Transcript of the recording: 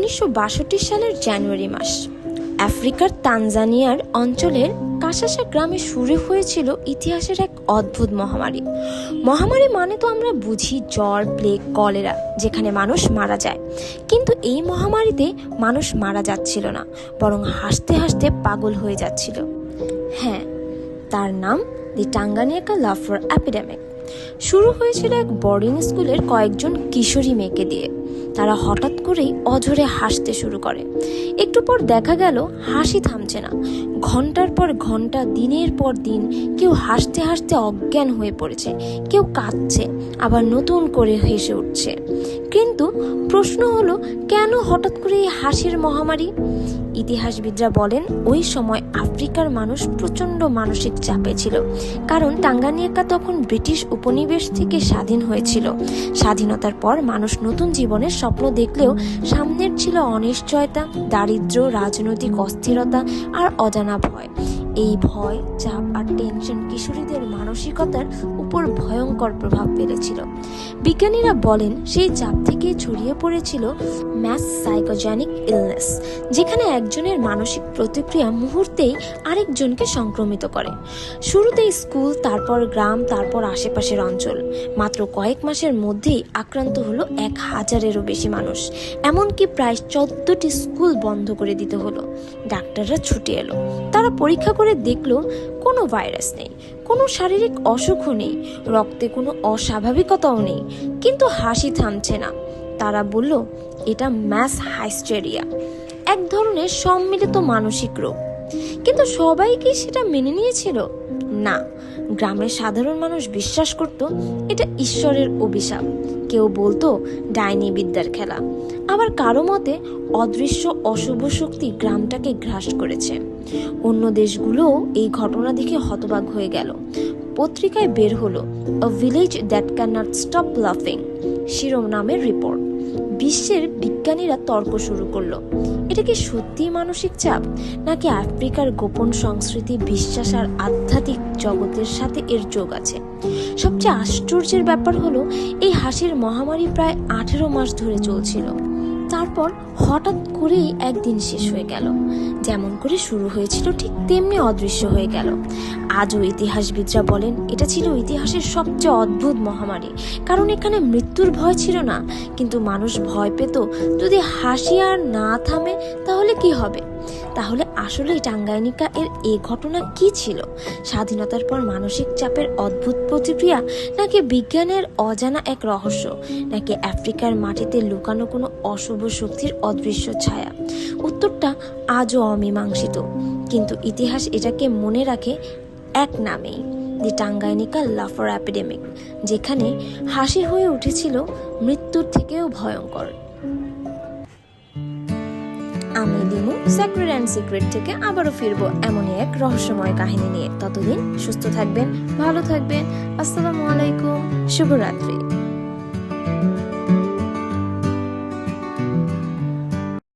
1962 সালের জানুয়ারি মাস আফ্রিকার তানজানিয়ার অঞ্চলের কাসাসা গ্রামে শুরু হয়েছিল ইতিহাসের এক অদ্ভুত মহামারী মানে তো আমরা বুঝি জ্বর, প্লেগ, কলেরা, যেখানে মানুষ মারা যায়। কিন্তু এই মহামারীতে মানুষ মারা যাচ্ছিল না, বরং হাসতে হাসতে পাগল হয়ে যাচ্ছিল। হ্যাঁ, তার নাম দি টাঙ্গানিকা লাফার এপিডেমিক। শুরু হয়েছিল এক বোর্ডিং স্কুলের কয়েকজন কিশোরী মেয়েকে দিয়ে। তারা হঠাৎ করেই অঝরে হাসতে শুরু করে। একটু পর দেখা গেল হাসি থামছে না। ঘন্টার পর ঘন্টা, দিনের পর দিন কেউ হাসতে হাসতে অজ্ঞান হয়ে পড়েছে, কেউ কাঁদছে, আবার নতুন করে হেসে উঠছে। কিন্তু প্রশ্ন হলো, কেন হঠাৎ করে এই হাসির মহামারী? ইতিহাসবিদরা বলেন ওই সময় আফ্রিকার মানুষ প্রচণ্ড মানসিক চাপে ছিল, কারণ টাঙ্গানিকা তখন ব্রিটিশ উপনিবেশ থেকে স্বাধীন হয়েছিল। স্বাধীনতার পর মানুষ নতুন জীবনের স্বপ্ন দেখলেও সামনের ছিল অনিশ্চয়তা, দারিদ্র্য, রাজনৈতিক অস্থিরতা আর অজানা ভয়। এই ভয়, চাপ আর টেনশন কিশোরীদের মানসিকতার উপর ভয়ঙ্কর প্রভাব ফেলেছিল। বিজ্ঞানীরা বলেন সেই চাপ থেকে ছড়িয়ে পড়েছিল ম্যাস সাইকোজেনিক ইলনেস, যেখানে একজনের মানসিক প্রতিক্রিয়া মুহূর্তেই আরেকজনকে সংক্রমিত করে। শুরুতেই স্কুল, তারপর গ্রাম, তারপর আশেপাশের অঞ্চল। মাত্র কয়েক মাসের মধ্যেই আক্রান্ত হলো 1000-এরও বেশি মানুষ। এমনকি প্রায় 14টি স্কুল বন্ধ করে দিতে হলো। ডাক্তাররা ছুটে এলো। তারা পরীক্ষা করে দেখলো কোনো ভাইরাস নেই, কোনো শারীরিক অসুখও নেই, রক্তে কোনো অস্বাভাবিকতাও নেই। কিন্তু হাসি থামছে না। তারা বলল এটা ম্যাস হাইস্টেরিয়া, এক ধরনের সম্মিলিত মানসিক রোগ। কিন্তু সবাই কি সেটা মেনে নিয়েছিল? না। গ্রামের সাধারণ মানুষ বিশ্বাস করত এটা ঈশ্বরের অভিশাপ। কেউ বলতো ডাইনি বিদ্যার খেলা, আবার কারো মতে অদৃশ্য অশুভ শক্তি গ্রামটাকে গ্রাস করেছে। অন্য দেশগুলোও এই ঘটনা দেখে হতবাক হয়ে গেল। পত্রিকায় বের হলো a village that can not stop লাফিং শিরোনামের রিপোর্ট। বিশ্বের বিজ্ঞানীরা তর্ক শুরু করলো, এটা কি সত্যিই মানসিক চাপ, নাকি আফ্রিকার গোপন সংস্কৃতি, বিশ্বাস আর আধ্যাত্মিক জগতের সাথে এর যোগ আছে? সবচেয়ে আশ্চর্যের ব্যাপার হলো এই হাসির মহামারী প্রায় 18 মাস ধরে চলছিল। তারপর হঠাৎ করেই একদিন শেষ হয়ে গেল। যেমন করে শুরু হয়েছিল ঠিক তেমনি অদৃশ্য হয়ে গেল। আজও ইতিহাসবিদরা বলেন এটা ছিল ইতিহাসের সবচেয়ে অদ্ভুত মহামারী, কারণ এখানে মৃত্যুর ভয় ছিল না, কিন্তু মানুষ ভয় পেত যদি হাসি আর না থামে তাহলে কি হবে। তাহলে আসলে টাঙ্গানিকা এর এই ঘটনা কি ছিল? স্বাধীনতার পর মানসিক চাপের অদ্ভুত প্রতিক্রিয়া, নাকি বিজ্ঞানের অজানা এক রহস্য, নাকি আফ্রিকার মাটিতে লুকানো কোনো অশুভ শক্তির অদৃশ্য ছায়া? উত্তরটা আজও অমীমাংসিত, কিন্তু ইতিহাস এটাকে মনে রাখে এক নামেই, দি টাঙ্গানিকা লাফার এপিডেমিক, যেখানে হাসি হয়ে উঠেছিল মৃত্যুর থেকেও ভয়ঙ্কর। আমি লিমু সেক্রেট অ্যান্ড সিক্রেট থেকে আবারও ফিরবো এমনই এক রহস্যময় কাহিনী নিয়ে। ততদিন সুস্থ থাকবেন, ভালো থাকবেন। আসসালামু আলাইকুম, শুভরাত্রি।